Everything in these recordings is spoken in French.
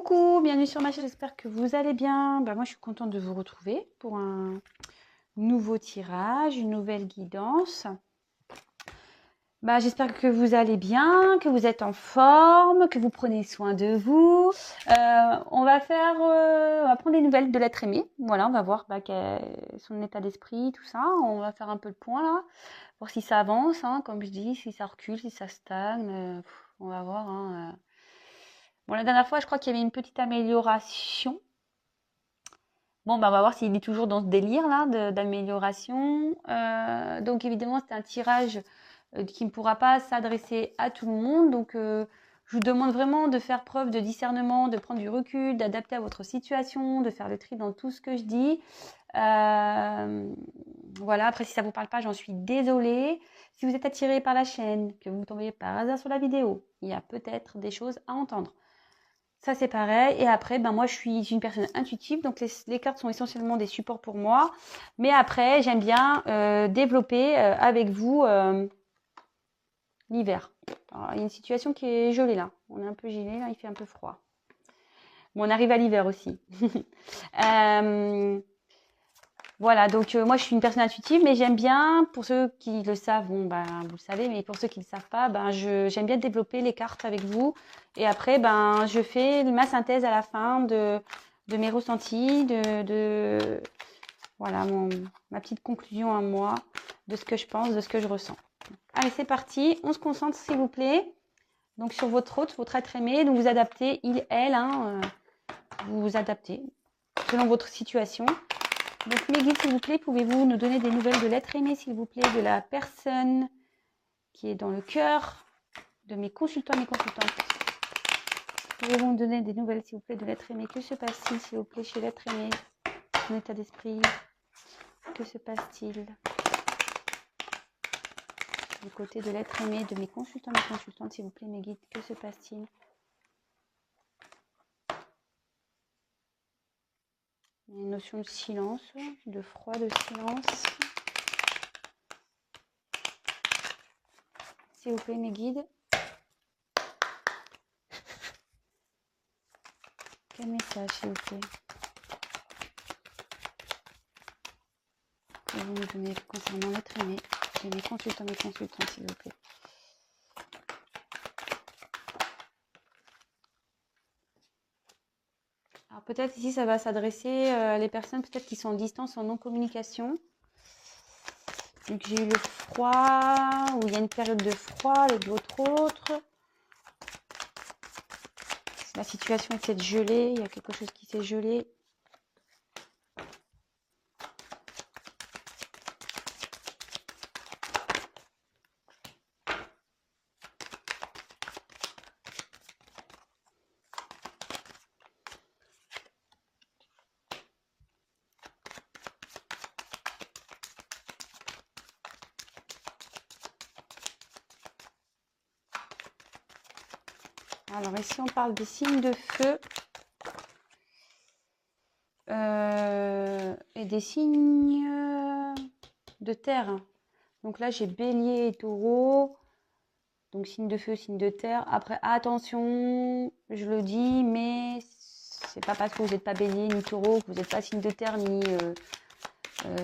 Coucou, bienvenue sur ma chaîne, j'espère que vous allez bien. Moi je suis contente de vous retrouver pour un nouveau tirage, une nouvelle guidance. J'espère que vous allez bien, que vous êtes en forme, que vous prenez soin de vous. On va prendre des nouvelles de l'être aimé. Voilà, on va voir son état d'esprit, tout ça. On va faire un peu le point là, voir si ça avance, comme je dis, si ça recule, si ça stagne. On va voir. Bon, la dernière fois, je crois qu'il y avait une petite amélioration. On va voir s'il est toujours dans ce délire-là d'amélioration. Donc, évidemment, c'est un tirage qui ne pourra pas s'adresser à tout le monde. Donc, je vous demande vraiment de faire preuve de discernement, de prendre du recul, d'adapter à votre situation, de faire le tri dans tout ce que je dis. Voilà, après, si ça ne vous parle pas, j'en suis désolée. Si vous êtes attiré par la chaîne, que vous tombez par hasard sur la vidéo, il y a peut-être des choses à entendre. Ça, c'est pareil. Et après, moi, je suis une personne intuitive. Donc, les cartes sont essentiellement des supports pour moi. Mais après, j'aime bien développer avec vous l'hiver. Il y a une situation qui est gelée là. On est un peu gelé, là, il fait un peu froid. Bon, on arrive à l'hiver aussi. Voilà, donc moi, je suis une personne intuitive. Mais j'aime bien, pour ceux qui le savent, vous le savez. Mais pour ceux qui ne le savent pas, j'aime bien développer les cartes avec vous. Et après, je fais ma synthèse à la fin de mes ressentis, voilà, ma petite conclusion à moi, de ce que je pense, de ce que je ressens. Allez, c'est parti. On se concentre, s'il vous plaît. Donc, sur votre hôte, votre être aimé. Donc, vous adaptez, il, elle, vous vous adaptez selon votre situation. Donc, mes guides, s'il vous plaît, pouvez-vous nous donner des nouvelles de l'être aimé, s'il vous plaît, de la personne qui est dans le cœur de mes consultants et mes consultantes. Pouvez-vous me donner des nouvelles, s'il vous plaît, de l'être aimé? Que se passe-t-il, s'il vous plaît, chez l'être aimé? Son état d'esprit? Que se passe-t-il du côté de l'être aimé de mes consultants et mes consultantes, s'il vous plaît, mes guides? Que se passe-t-il? Il y a une notion de silence, de froid, de silence. S'il vous plaît, mes guides. Quel message, s'il vous plaît? Pouvez-vous me donner concernant l'être aimé et mes consultants, s'il vous plaît? Alors peut-être ici, ça va s'adresser à les personnes peut-être qui sont en distance, en non-communication. Vu que j'ai eu le froid, ou il y a une période de froid avec votre autre. La situation est peut-être gelée, il y a quelque chose qui s'est gelé. Alors ici, on parle des signes de feu et des signes de terre. Donc là, j'ai bélier et taureau. Donc signe de feu, signe de terre. Après, attention, je le dis, mais c'est pas parce que vous n'êtes pas bélier ni taureau, que vous n'êtes pas signe de terre ni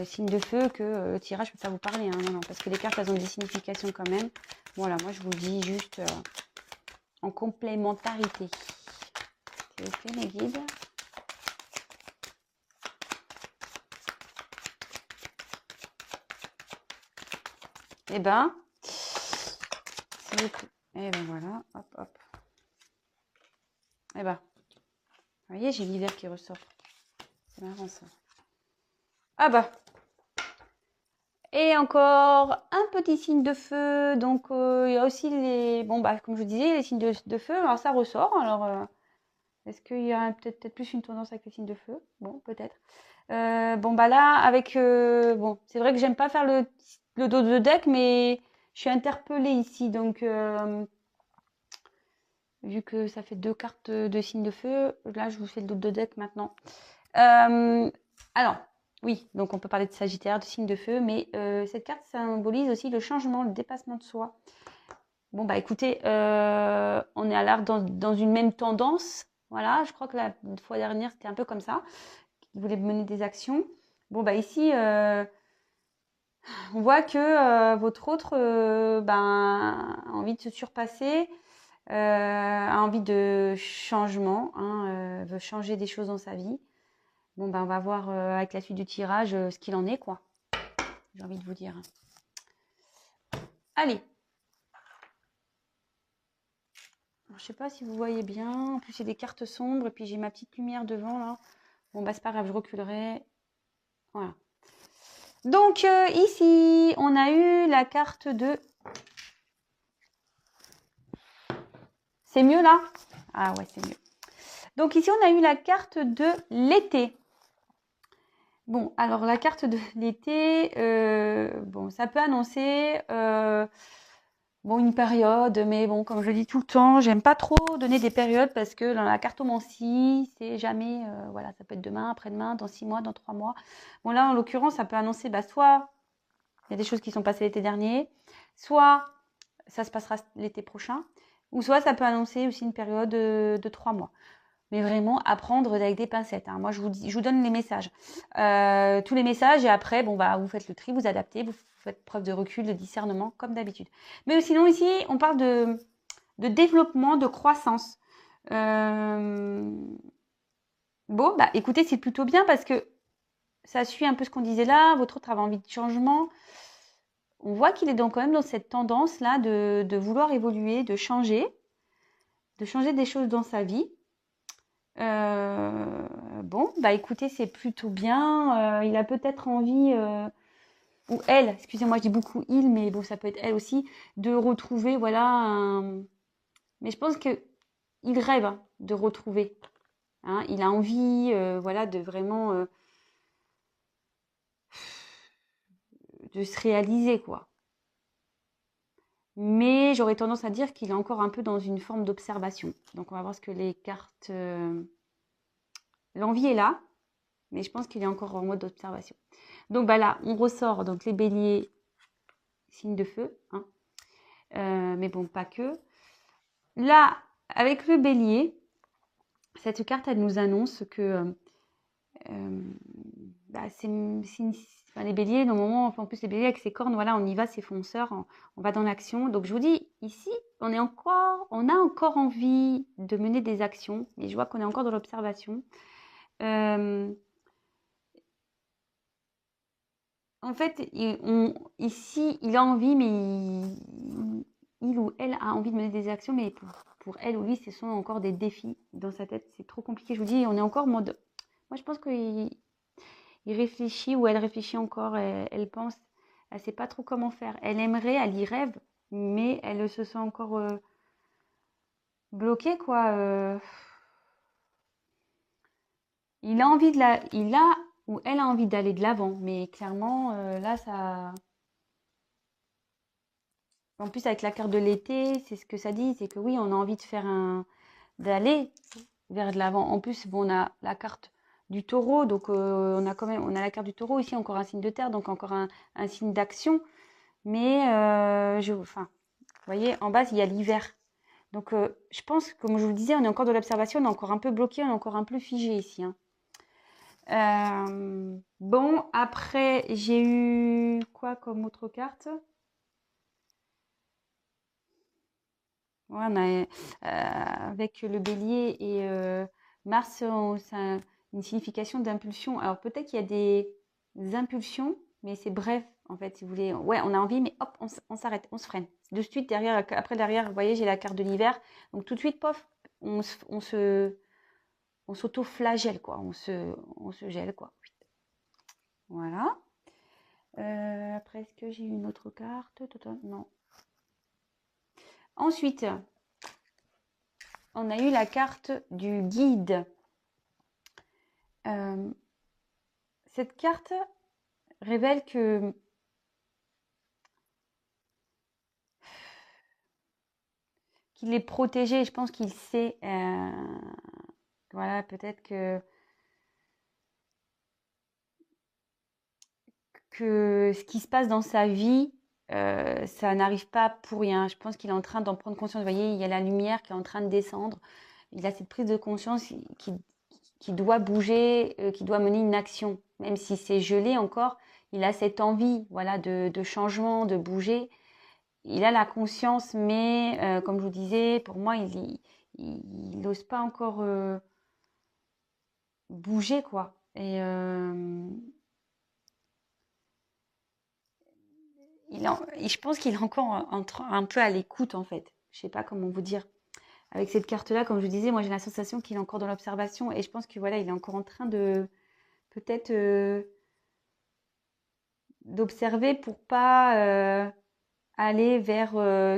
signe de feu que le tirage peut pas vous parler. Non, parce que les cartes, elles ont des significations quand même. Voilà, moi je vous dis juste en complémentarité. S'il vous plaît, mes guides. Eh ben, s'il vous plaît. Et ben voilà, hop, hop. Eh ben, vous voyez, j'ai l'hiver qui ressort. C'est marrant ça. Ah bah. Et encore un petit signe de feu. Donc, il y a aussi les... comme je vous disais, les signes de feu. Alors, ça ressort. Alors, est-ce qu'il y a peut-être plus une tendance avec les signes de feu? Bon, peut-être. Là, avec... c'est vrai que j'aime pas faire le dos de deck, mais je suis interpellée ici. Donc, vu que ça fait 2 cartes de signes de feu, là, je vous fais le dos de deck maintenant. Alors... Oui, donc on peut parler de Sagittaire, de signe de feu, mais cette carte symbolise aussi le changement, le dépassement de soi. Bon, écoutez, on est à l'art dans une même tendance, Voilà, je crois que la fois dernière, c'était un peu comme ça. Il voulait mener des actions. Bon, bah ici, on voit que votre autre a envie de se surpasser, a envie de changement, hein, veut changer des choses dans sa vie. Bon, on va voir avec la suite du tirage ce qu'il en est, quoi. J'ai envie de vous dire. Allez. Alors, je sais pas si vous voyez bien. En plus, c'est des cartes sombres. Et puis, j'ai ma petite lumière devant, là. Bon, c'est pas grave, je reculerai. Voilà. Donc, ici, on a eu la carte de... C'est mieux, là? Ah ouais, c'est mieux. Donc, ici, on a eu la carte de l'été. Bon, alors, la carte de l'été, bon, ça peut annoncer... une période, mais bon, comme je dis tout le temps, j'aime pas trop donner des périodes parce que dans la cartomancie, c'est jamais, voilà, ça peut être demain, après-demain, dans 6 mois, dans 3 mois. Bon, là, en l'occurrence, ça peut annoncer, soit il y a des choses qui sont passées l'été dernier, soit ça se passera l'été prochain, ou soit ça peut annoncer aussi une période de 3 mois. Mais vraiment, à prendre avec des pincettes. Hein. Moi, je vous donne les messages. Tous les messages, et après, vous faites le tri, vous adaptez, vous faites preuve de recul, de discernement, comme d'habitude. Mais sinon, ici, on parle de développement, de croissance. Bon, écoutez, c'est plutôt bien parce que ça suit un peu ce qu'on disait là. Votre autre avait envie de changement. On voit qu'il est donc quand même dans cette tendance-là de vouloir évoluer, de changer des choses dans sa vie. Écoutez, c'est plutôt bien. Il a peut-être envie, ou elle, excusez-moi, je dis beaucoup il, mais bon, ça peut être elle aussi, de retrouver, voilà, mais je pense que il rêve de retrouver. Hein, il a envie, voilà, de vraiment de se réaliser, quoi. Mais j'aurais tendance à dire qu'il est encore un peu dans une forme d'observation. Donc, on va voir ce que les cartes... L'envie est là, mais je pense qu'il est encore en mode d'observation. Donc là, on ressort donc les béliers, signe de feu, hein. Mais bon, pas que. Là, avec le bélier, cette carte, elle nous annonce que les béliers, normalement, en plus les béliers avec ses cornes, voilà, on y va, c'est fonceur, on va dans l'action. Donc je vous dis, ici, on a encore envie de mener des actions, et je vois qu'on est encore dans l'observation. En fait, ici, il a envie, mais il ou elle a envie de mener des actions, mais pour elle ou lui, ce sont encore des défis dans sa tête. C'est trop compliqué. Je vous dis, on est encore en mode... Moi, je pense qu'il réfléchit ou elle réfléchit encore. Elle pense, elle ne sait pas trop comment faire. Elle aimerait, elle y rêve, mais elle se sent encore bloquée, quoi. Il a ou elle a envie d'aller de l'avant, mais clairement, là, ça... En plus, avec la carte de l'été, c'est ce que ça dit, c'est que oui, on a envie d'aller vers de l'avant. En plus, bon, on a la carte du taureau, donc on a la carte du taureau ici, encore un signe de terre, donc encore un signe d'action. Mais, vous voyez, en bas, il y a l'hiver. Donc, je pense, comme je vous le disais, on est encore de l'observation, on est encore un peu bloqué, on est encore un peu figé ici. Hein. Bon, après, j'ai eu quoi comme autre carte ? Ouais, avec le bélier et Mars, c'est une signification d'impulsion. Alors peut-être qu'il y a des impulsions, mais c'est bref, en fait, si vous voulez. Ouais, on a envie, mais hop, on s'arrête, on se freine. De suite, derrière, vous voyez, j'ai la carte de l'hiver. Donc tout de suite, pof, on s'auto-flagelle, quoi. On se gèle, quoi. Voilà. Après, est-ce que j'ai une autre carte? Non. Ensuite, on a eu la carte du guide. Cette carte révèle que qu'il est protégé. Je pense qu'il sait. Voilà, peut-être que ce qui se passe dans sa vie, ça n'arrive pas pour rien. Je pense qu'il est en train d'en prendre conscience. Vous voyez, il y a la lumière qui est en train de descendre. il a cette prise de conscience qui doit bouger, qui doit mener une action. Même si c'est gelé encore, il a cette envie, voilà, de changement, de bouger. Il a la conscience, mais comme je vous disais, pour moi, il n'ose pas encore bouger, quoi. Et je pense qu'il est encore un peu à l'écoute, en fait. Je sais pas comment vous dire. Avec cette carte-là, comme je vous disais, moi j'ai la sensation qu'il est encore dans l'observation et je pense que voilà, il est encore en train de peut-être d'observer pour pas aller vers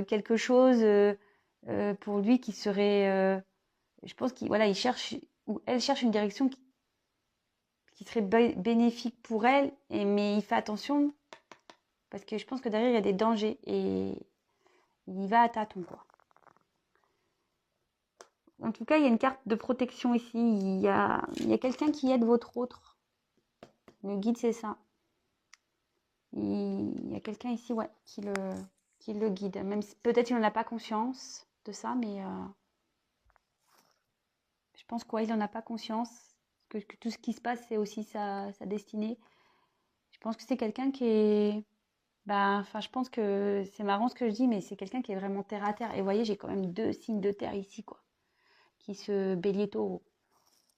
quelque chose pour lui qui serait. Je pense qu'il voilà, il cherche ou elle cherche une direction qui serait bénéfique pour elle, mais il fait attention parce que je pense que derrière il y a des dangers et il y va à tâtons, quoi. En tout cas, il y a une carte de protection ici. Il y a quelqu'un qui aide votre autre. Le guide, c'est ça. Il y a quelqu'un ici, ouais, qui le guide. Même si peut-être il n'en a pas conscience de ça, mais je pense qu'il n'en a pas conscience. Que tout ce qui se passe, c'est aussi sa destinée. Je pense que c'est quelqu'un qui est. Bah, enfin, je pense que c'est marrant ce que je dis, mais c'est quelqu'un qui est vraiment terre à terre. Et vous voyez, j'ai quand même 2 signes de terre ici, quoi, qui se bélier taureau.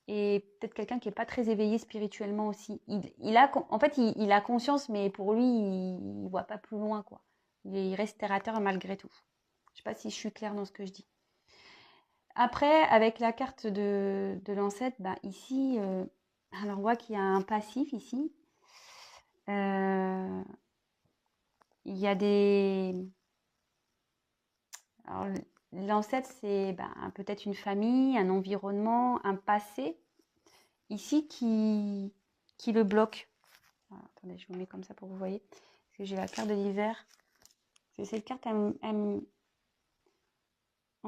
Et peut-être quelqu'un qui n'est pas très éveillé spirituellement aussi. En fait, il a conscience, mais pour lui, il voit pas plus loin, quoi. Il reste terre à terre malgré tout. Je sais pas si je suis claire dans ce que je dis. Après, avec la carte de l'ancêtre, bah, ici, alors on voit qu'il y a un passif ici. Il y a des... Alors, l'ancêtre, c'est bah, peut-être une famille, un environnement, un passé, ici qui le bloque. Alors, attendez, je vous mets comme ça pour que vous voyez. Parce que j'ai la carte de l'hiver. Cette carte, en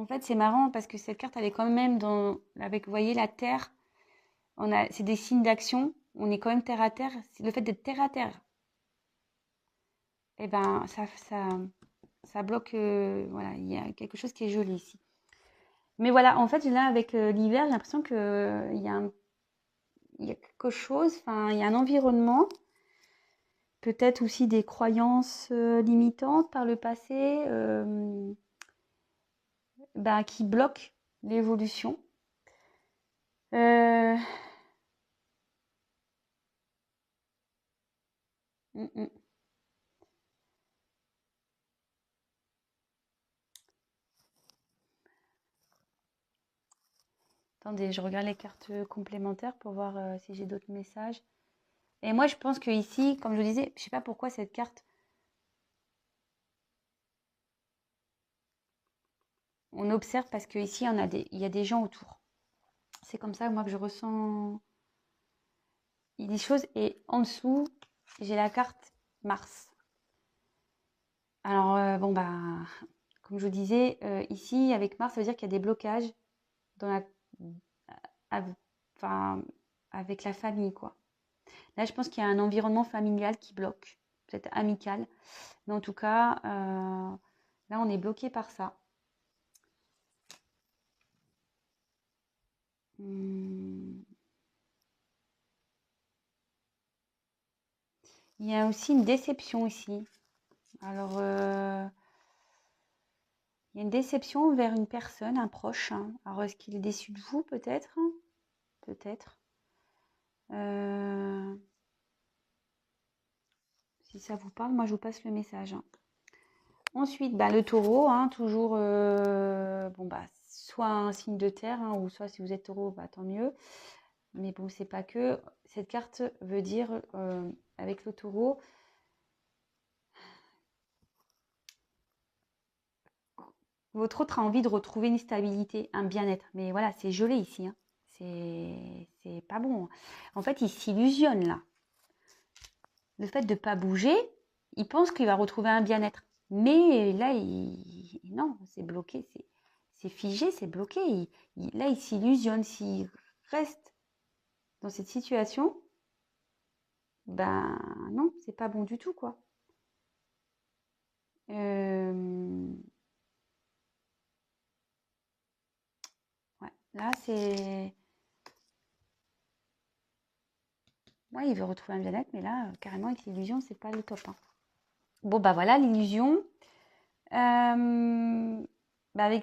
fait, c'est marrant parce que cette carte, elle est quand même avec, vous voyez, la terre. C'est des signes d'action. On est quand même terre à terre. Le fait d'être terre à terre, eh ben, ça bloque. Voilà, il y a quelque chose qui est joli ici. Mais voilà, en fait, là, avec l'hiver, j'ai l'impression il y a quelque chose. Enfin, il y a un environnement. Peut-être aussi des croyances limitantes par le passé bah, qui bloquent l'évolution. Euh, mm, mm. Attendez, je regarde les cartes complémentaires pour voir si j'ai d'autres messages. Et moi, je pense que ici, comme je vous disais, je sais pas pourquoi cette carte, on observe parce que ici, il y a des gens autour. C'est comme ça, moi, que je ressens des choses. Et en dessous, j'ai la carte Mars. Alors, bon, bah, comme je vous disais, ici, avec Mars, ça veut dire qu'il y a des blocages dans enfin, avec la famille, quoi. Là, je pense qu'il y a un environnement familial qui bloque, peut-être amical. Mais en tout cas, là, on est bloqué par ça. Il y a aussi une déception ici. Alors, il y a une déception vers une personne, un proche, hein. Alors, est-ce qu'il est déçu de vous, peut-être? Peut-être. Si ça vous parle, moi, je vous passe le message, hein. Ensuite, bah, le taureau, hein, toujours, bon, bah, soit un signe de terre, hein, ou soit si vous êtes taureau, bah, tant mieux. Mais bon, c'est pas que. Cette carte veut dire, avec le taureau, votre autre a envie de retrouver une stabilité, un bien-être. Mais voilà, c'est gelé ici, hein. C'est pas bon. En fait, il s'illusionne là. Le fait de ne pas bouger, il pense qu'il va retrouver un bien-être. Mais là, non, c'est bloqué, c'est figé, c'est bloqué. Là, il s'illusionne. S'il reste dans cette situation, ben non, c'est pas bon du tout, quoi. Ouais. Là, c'est... Ouais, il veut retrouver un bien-être, mais là, carrément, avec l'illusion, c'est pas le top, hein. Bon, bah voilà, l'illusion. Avec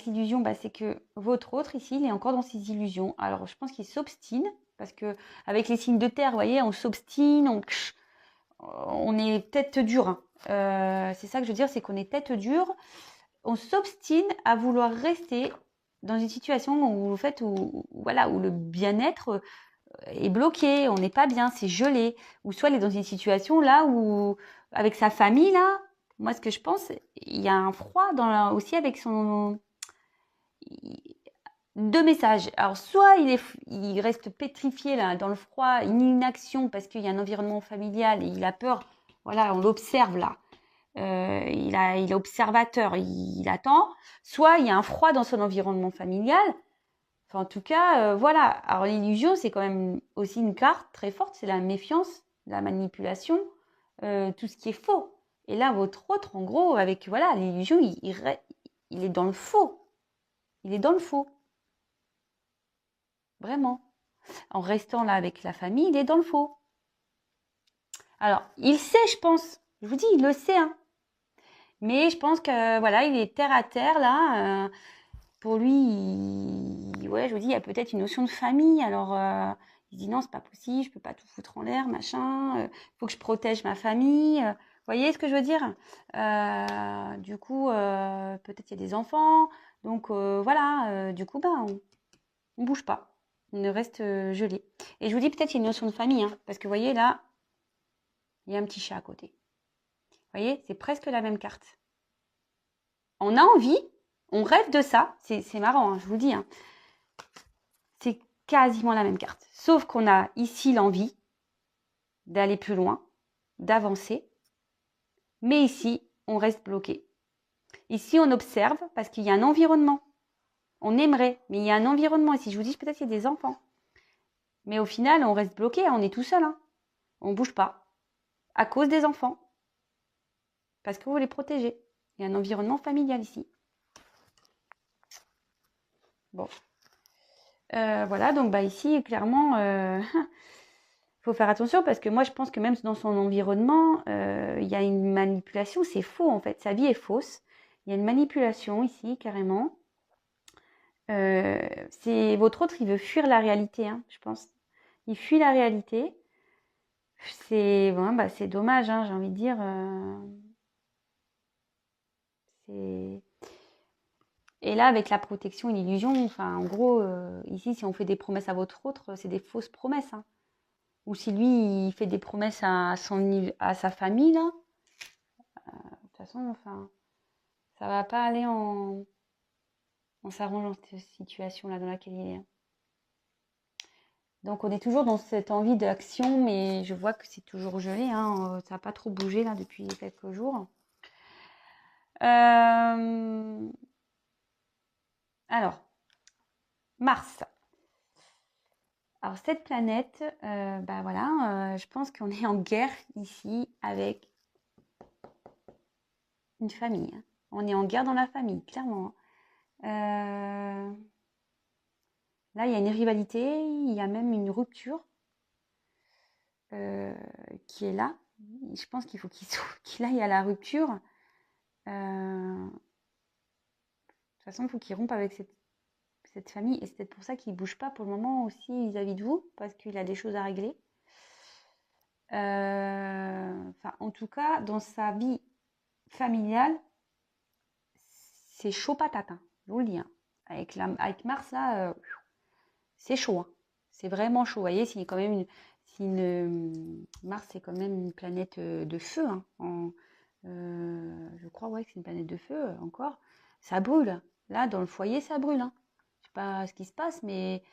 l'illusion, c'est que votre autre ici, il est encore dans ses illusions. Alors, je pense qu'il s'obstine, parce que avec les signes de terre, vous voyez, on s'obstine, on est tête dure, hein. C'est ça que je veux dire, c'est qu'on est tête dure. On s'obstine à vouloir rester dans une situation où, en fait, voilà, où le bien-être est bloqué, on n'est pas bien, c'est gelé. Ou soit il est dans une situation là où, avec sa famille, là, moi ce que je pense, il y a un froid aussi avec son... Deux messages. Alors soit il reste pétrifié là, dans le froid, une inaction parce qu'il y a un environnement familial et il a peur. Voilà, on l'observe là. Il est observateur, il attend. Soit il y a un froid dans son environnement familial. Enfin, en tout cas, voilà. Alors l'illusion, c'est quand même aussi une carte très forte, c'est la méfiance, la manipulation, tout ce qui est faux. Et là, votre autre, en gros, avec voilà, l'illusion, il est dans le faux. Il est dans le faux. Vraiment. En restant là avec la famille, il est dans le faux. Alors, il sait, je pense. Je vous dis, il le sait, hein. Mais je pense que voilà, il est terre à terre là. Pour lui, ouais, je vous dis, il y a peut-être une notion de famille. Alors, il dit non, c'est pas possible, je peux pas tout foutre en l'air, machin. Faut que je protège ma famille. Vous voyez ce que je veux dire? Du coup, peut-être il y a des enfants. Donc voilà, du coup, on bouge pas. On reste gelé. Et je vous dis peut-être qu'il y a une notion de famille, hein, parce que vous voyez là, il y a un petit chat à côté. Vous voyez, c'est presque la même carte. On a envie, on rêve de ça. C'est marrant, hein, je vous dis, hein. C'est quasiment la même carte. Sauf qu'on a ici l'envie d'aller plus loin, d'avancer. Mais ici, on reste bloqué. Ici, on observe parce qu'il y a un environnement. On aimerait, mais il y a un environnement. Et si je vous dis peut-être qu'il y a des enfants. Mais au final, on reste bloqué, on est tout seul, hein. On ne bouge pas. À cause des enfants. Parce que vous les protégez. Il y a un environnement familial ici. Bon. Voilà, donc ici, clairement, faut faire attention parce que moi, je pense que même dans son environnement, il y a une manipulation. C'est faux, en fait. Sa vie est fausse. Il y a une manipulation ici, carrément. C'est votre autre, il veut fuir la réalité, hein, je pense. Il fuit la réalité. C'est dommage, hein, j'ai envie de dire. Et là, avec la protection et l'illusion, enfin, en gros, ici, si on fait des promesses à votre autre, c'est des fausses promesses, hein. Ou si lui, il fait des promesses à sa famille, là, de toute façon, enfin, ça va pas aller en s'arrangeant dans cette situation-là dans laquelle il est, hein. Donc, on est toujours dans cette envie d'action, mais je vois que c'est toujours gelé, hein. Ça n'a pas trop bougé, là, depuis quelques jours. Alors, Mars. Alors, cette planète, voilà, je pense qu'on est en guerre ici avec une famille, hein. On est en guerre dans la famille, clairement. Là, il y a une rivalité, il y a même une rupture qui est là. Je pense qu'il faut qu'il aille à la rupture. De toute façon, il faut qu'il rompe avec cette famille. Et c'est peut-être pour ça qu'il ne bouge pas pour le moment aussi vis-à-vis de vous, parce qu'il a des choses à régler. En tout cas, dans sa vie familiale, c'est chaud patate, hein, je vous le dis, hein. Avec Mars, là, c'est chaud, hein. C'est vraiment chaud. Vous voyez, Mars, c'est quand même une planète de feu, hein. Je crois, ouais, que c'est une planète de feu encore. Ça brûle. Là, dans le foyer, ça brûle, hein. Je sais pas ce qui se passe, mais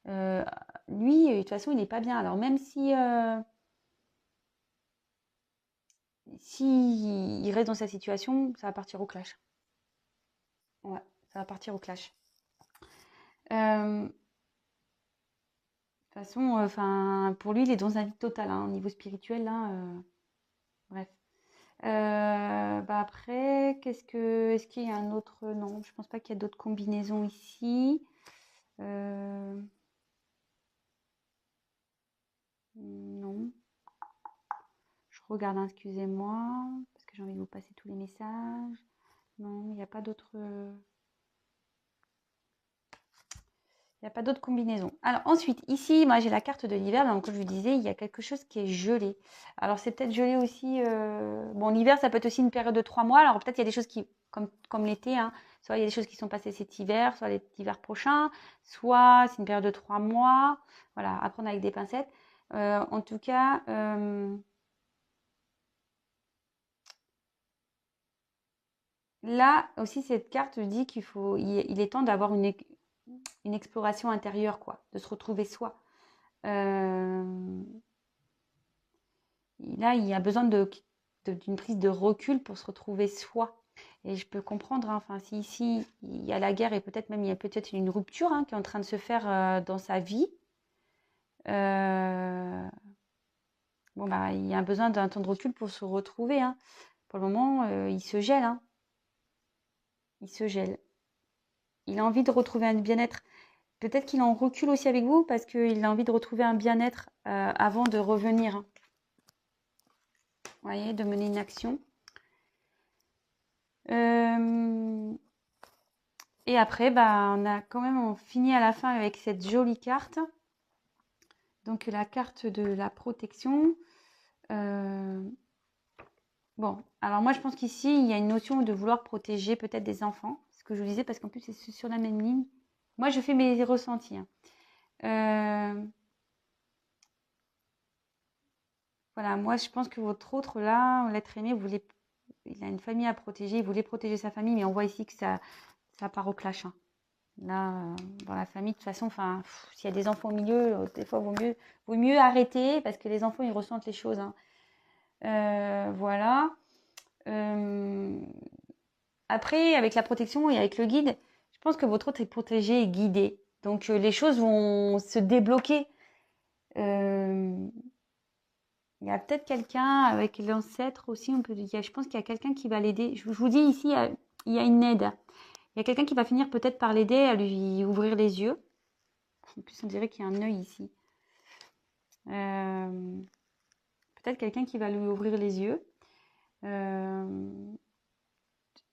lui, de toute façon, il n'est pas bien. Alors, même si il reste dans sa situation, ça va partir au clash. Ouais, ça va partir au clash. De toute façon, enfin, pour lui, il est dans un vide total, hein, au niveau spirituel, là. Bref. Après, est-ce qu'il y a un autre? Non, je pense pas qu'il y a d'autres combinaisons ici. Euh, non. Je regarde, hein, excusez-moi, parce que j'ai envie de vous passer tous les messages. Non, il n'y a pas d'autres... Il n'y a pas d'autres combinaisons. Alors ensuite, ici, moi j'ai la carte de l'hiver. Donc comme je vous disais, il y a quelque chose qui est gelé. Alors c'est peut-être gelé aussi... Bon, l'hiver, ça peut être aussi une période de 3 mois. Alors peut-être il y a des choses qui... Comme l'été, hein, soit il y a des choses qui sont passées cet hiver, soit l'hiver prochain, soit c'est une période de 3 mois. Voilà, à prendre avec des pincettes. En tout cas... Là aussi, cette carte dit il est temps d'avoir une exploration intérieure, quoi, de se retrouver soi. Euh, Là, il y a besoin d'une prise de recul pour se retrouver soi. Et je peux comprendre, hein, enfin, si ici il y a la guerre et peut-être même il y a peut-être une rupture, hein, qui est en train de se faire dans sa vie. Euh, bon bah, il y a besoin d'un temps de recul pour se retrouver, hein. Pour le moment, il se gèle, hein. Il se gèle. Il a envie de retrouver un bien-être. Peut-être qu'il en recule aussi avec vous parce qu'il a envie de retrouver un bien-être avant de revenir, hein. Vous voyez, de mener une action. Et après, bah, on a quand même fini à la fin avec cette jolie carte. Donc la carte de la protection. Bon, alors moi je pense qu'ici, il y a une notion de vouloir protéger peut-être des enfants. C'est ce que je vous disais parce qu'en plus c'est sur la même ligne. Moi je fais mes ressentis, hein. Voilà, moi je pense que votre autre là, l'être aimé, il a une famille à protéger, il voulait protéger sa famille, mais on voit ici que ça part au clash, hein. Là, dans la famille, de toute façon, enfin, s'il y a des enfants au milieu, des fois, vaut mieux arrêter parce que les enfants, ils ressentent les choses, hein. Voilà. Après, avec la protection et avec le guide, je pense que votre autre est protégé et guidé. Donc, les choses vont se débloquer. Euh, il y a peut-être quelqu'un avec l'ancêtre aussi. Je pense qu'il y a quelqu'un qui va l'aider. Je vous dis ici, il y a une aide. Il y a quelqu'un qui va finir peut-être par l'aider à lui ouvrir les yeux. En plus, on dirait qu'il y a un œil ici. Peut-être quelqu'un qui va lui ouvrir les yeux.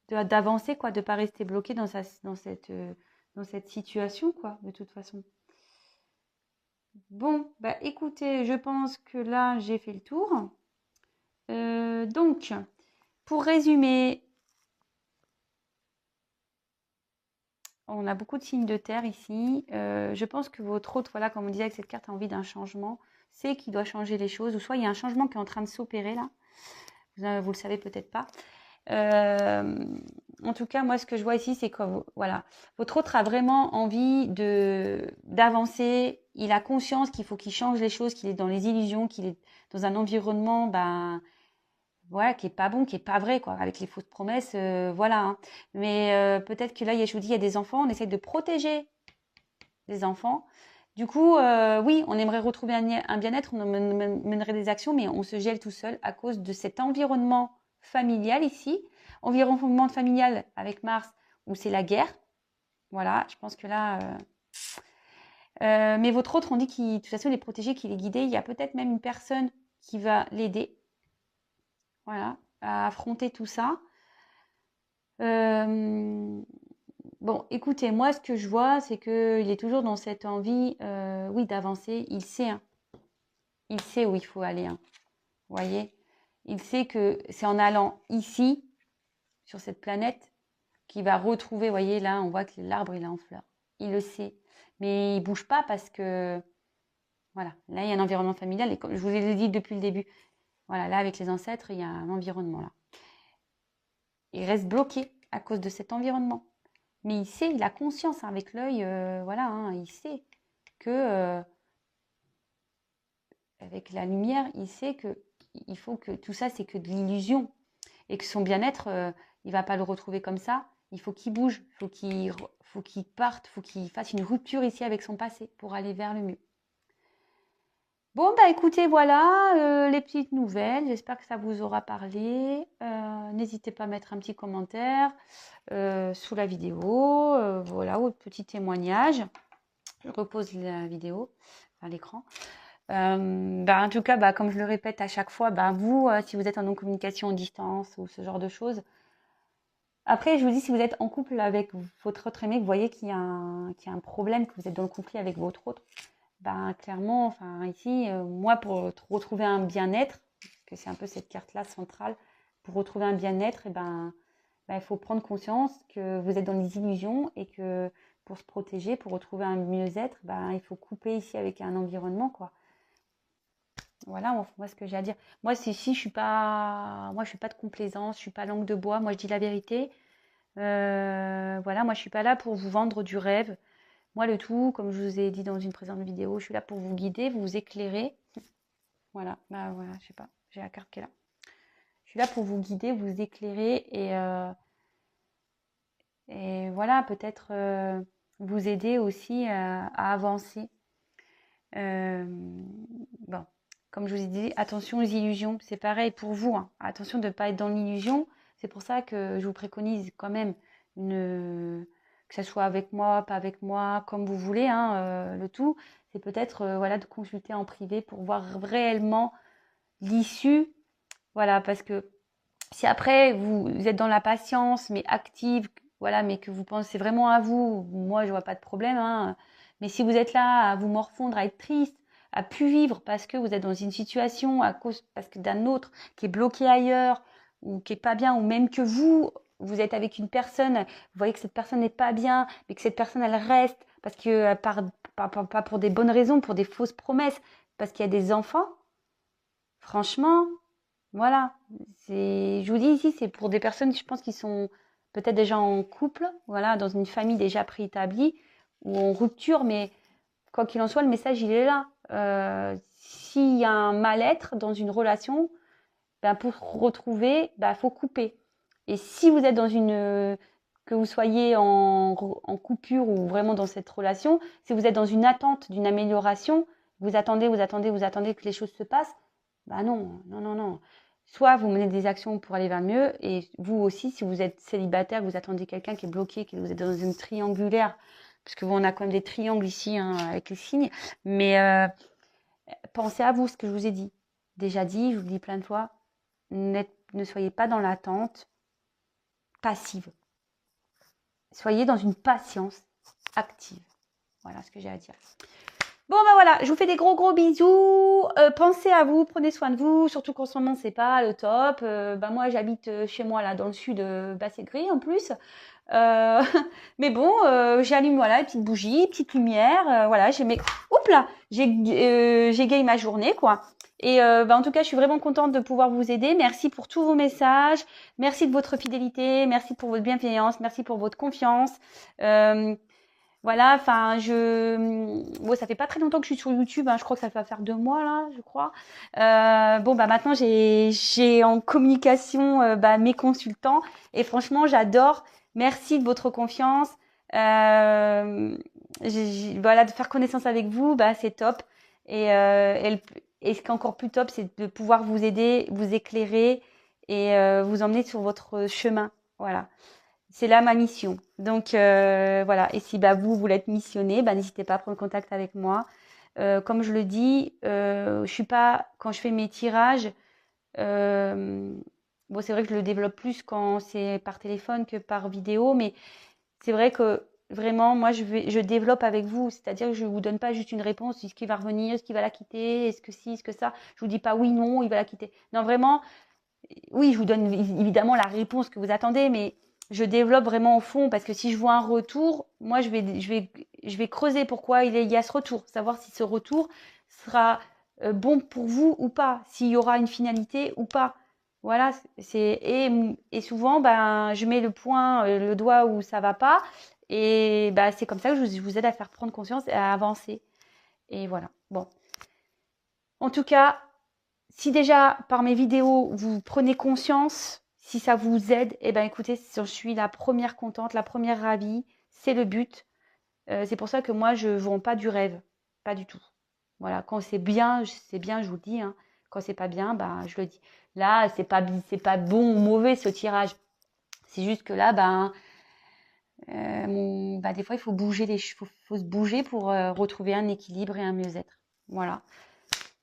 D'avancer, quoi, de ne pas rester bloqué dans cette situation, quoi, de toute façon. Bon, bah écoutez, je pense que là, j'ai fait le tour. Donc, pour résumer, on a beaucoup de signes de terre ici. Je pense que votre hôte, voilà, comme on disait avec cette carte, a envie d'un changement. C'est qu'il doit changer les choses. Ou soit il y a un changement qui est en train de s'opérer là. Vous le savez peut-être pas. En tout cas, moi, ce que je vois ici, c'est que voilà, votre autre a vraiment envie d'avancer. Il a conscience qu'il faut qu'il change les choses, qu'il est dans les illusions, qu'il est dans un environnement, ben voilà, qui est pas bon, qui est pas vrai, quoi, avec les fausses promesses, voilà, hein. Mais peut-être que là, je vous dis, il y a des enfants, on essaie de protéger les enfants. Du coup, oui, on aimerait retrouver un bien-être, on mènerait des actions, mais on se gèle tout seul à cause de cet environnement familial ici. Environnement familial avec Mars, où c'est la guerre. Voilà, je pense que là... mais votre autre, on dit qu'il, de toute façon, il est protégé, qu'il est guidé. Il y a peut-être même une personne qui va l'aider, voilà, à affronter tout ça. Bon, écoutez, moi, ce que je vois, c'est qu'il est toujours dans cette envie, oui, d'avancer. Il sait, hein. Il sait où il faut aller, hein. Vous voyez? Il sait que c'est en allant ici, sur cette planète, qu'il va retrouver, vous voyez, là, on voit que l'arbre, il est en fleurs. Il le sait. Mais il bouge pas parce que, voilà, là, il y a un environnement familial. Et comme je vous ai dit depuis le début, voilà, là, avec les ancêtres, il y a un environnement, là. Il reste bloqué à cause de cet environnement. Mais il sait, il a conscience, hein, avec l'œil, voilà, hein, il sait que, avec la lumière, il sait que il faut que tout ça, c'est que de l'illusion. Et que son bien-être, il va pas le retrouver comme ça. Il faut qu'il bouge, faut qu'il parte, faut qu'il fasse une rupture ici avec son passé pour aller vers le mieux. Bon, bah écoutez, voilà les petites nouvelles. J'espère que ça vous aura parlé. N'hésitez pas à mettre un petit commentaire sous la vidéo, voilà, ou petit témoignage. Je repose la vidéo, enfin l'écran. En tout cas, comme je le répète à chaque fois, vous, si vous êtes en non-communication en distance ou ce genre de choses, après, je vous dis, si vous êtes en couple avec votre autre aimé, que vous voyez qu'il y a un problème, que vous êtes dans le conflit avec votre autre, clairement, enfin ici, moi, pour retrouver un bien-être, parce que c'est un peu cette carte-là centrale, pour retrouver un bien-être, il faut prendre conscience que vous êtes dans les illusions et que pour se protéger, pour retrouver un mieux-être, il faut couper ici avec un environnement, quoi. Voilà, moi, ce que j'ai à dire. Moi, je suis pas de complaisance, je suis pas langue de bois. Moi, je dis la vérité. Voilà, moi, je suis pas là pour vous vendre du rêve. Moi, le tout, comme je vous ai dit dans une précédente vidéo, je suis là pour vous guider, vous éclairer. Voilà, voilà, je sais pas, j'ai la carte qui est là. Je suis là pour vous guider, vous éclairer et voilà, peut-être vous aider aussi à avancer. Bon, comme je vous ai dit, attention aux illusions. C'est pareil pour vous, hein. Attention de ne pas être dans l'illusion. C'est pour ça que je vous préconise quand même que ce soit avec moi, pas avec moi, comme vous voulez, hein, le tout. C'est peut-être voilà, de consulter en privé pour voir réellement l'issue. Voilà, parce que si après vous êtes dans la patience, mais active, voilà, mais que vous pensez vraiment à vous, moi je vois pas de problème, hein. Mais si vous êtes là à vous morfondre, à être triste, à plus vivre parce que vous êtes dans une situation parce que d'un autre qui est bloqué ailleurs ou qui est pas bien, ou même que vous êtes avec une personne, vous voyez que cette personne n'est pas bien, mais que cette personne elle reste parce que pas pour des bonnes raisons, pour des fausses promesses, parce qu'il y a des enfants. Franchement, voilà, je vous dis ici, c'est pour des personnes, je pense, qui sont peut-être déjà en couple, voilà, dans une famille déjà préétablie ou en rupture, mais quoi qu'il en soit, le message, il est là. S'il y a un mal-être dans une relation, pour retrouver, faut couper. Et si vous êtes que vous soyez en coupure ou vraiment dans cette relation, si vous êtes dans une attente d'une amélioration, vous attendez que les choses se passent, non, non, non, non. Soit vous menez des actions pour aller vers le mieux, et vous aussi, si vous êtes célibataire, vous attendez quelqu'un qui est bloqué, que vous êtes dans une triangulaire, parce que on a quand même des triangles ici, hein, avec les signes, mais pensez à vous, ce que je vous ai dit. Déjà dit, je vous le dis plein de fois, ne soyez pas dans l'attente passive. Soyez dans une patience active. Voilà ce que j'ai à dire. Bon, voilà, je vous fais des gros gros bisous. Pensez à vous, prenez soin de vous, surtout qu'en ce moment, c'est pas le top. Moi, j'habite chez moi, là, dans le sud, c'est gris en plus. Mais bon, j'allume, voilà, une petite bougie, petite lumière. Voilà, oups là, j'égaye ma journée, quoi. Et en tout cas, je suis vraiment contente de pouvoir vous aider. Merci pour tous vos messages. Merci de votre fidélité. Merci pour votre bienveillance. Merci pour votre confiance. Voilà, enfin, ça fait pas très longtemps que je suis sur YouTube, hein, je crois que ça va faire 2 mois là, je crois. Maintenant j'ai en communication mes consultants et franchement j'adore. Merci de votre confiance. Voilà, de faire connaissance avec vous, c'est top. Et ce qui est encore plus top, c'est de pouvoir vous aider, vous éclairer et vous emmener sur votre chemin. Voilà. C'est là ma mission. Donc voilà. Et si vous voulez être missionné, n'hésitez pas à prendre contact avec moi. Comme je le dis, je suis pas quand je fais mes tirages. C'est vrai que je le développe plus quand c'est par téléphone que par vidéo, mais c'est vrai que vraiment, moi, je développe avec vous. C'est-à-dire que je vous donne pas juste une réponse, est-ce qu'il va revenir, est-ce qu'il va la quitter, est-ce que si, est-ce que ça. Je vous dis pas oui, non, il va la quitter. Non, vraiment, oui, je vous donne évidemment la réponse que vous attendez, mais je développe vraiment au fond parce que si je vois un retour, moi je vais creuser pourquoi il y a ce retour, savoir si ce retour sera bon pour vous ou pas, s'il y aura une finalité ou pas. Voilà, et souvent je mets le doigt où ça va pas et c'est comme ça que je vous aide à faire prendre conscience et à avancer. Et voilà. Bon. En tout cas, si déjà par mes vidéos vous prenez conscience, si ça vous aide, écoutez, je suis la première contente, la première ravie, c'est le but. C'est pour ça que moi je ne vends pas du rêve, pas du tout. Voilà, quand c'est bien, je vous le dis, hein. Quand c'est pas bien, je le dis. Là, c'est pas bon ou mauvais ce tirage. C'est juste que là, Des fois, il faut bouger faut se bouger pour retrouver un équilibre et un mieux-être. Voilà.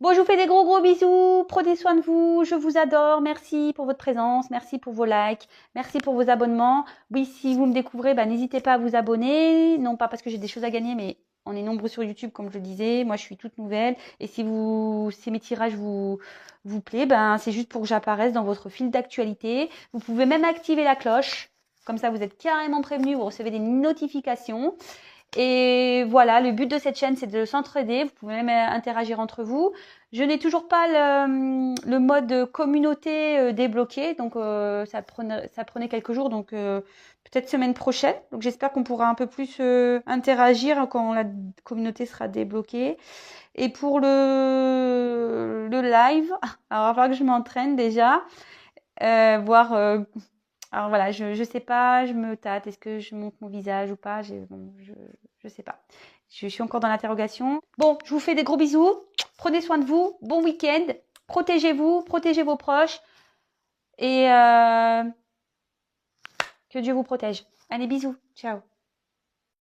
Bon, je vous fais des gros bisous. Prenez soin de vous. Je vous adore. Merci pour votre présence. Merci pour vos likes. Merci pour vos abonnements. Oui, si vous me découvrez, n'hésitez pas à vous abonner. Non pas parce que j'ai des choses à gagner, mais on est nombreux sur YouTube, comme je le disais. Moi, je suis toute nouvelle. Et si mes tirages vous plaît, c'est juste pour que j'apparaisse dans votre fil d'actualité. Vous pouvez même activer la cloche. Comme ça, vous êtes carrément prévenus. Vous recevez des notifications. Et voilà, le but de cette chaîne, c'est de s'entraider. Vous pouvez même interagir entre vous. Je n'ai toujours pas le mode communauté débloqué, donc ça prenait quelques jours, donc peut-être semaine prochaine. Donc j'espère qu'on pourra un peu plus interagir quand la communauté sera débloquée. Et pour le live, alors il va falloir que je m'entraîne déjà, voir. Alors voilà, je sais pas, je me tâte. Est-ce que je monte mon visage ou pas? Je sais pas. Je suis encore dans l'interrogation. Bon, je vous fais des gros bisous. Prenez soin de vous. Bon week-end. Protégez-vous, protégez vos proches. Et que Dieu vous protège. Allez, bisous. Ciao.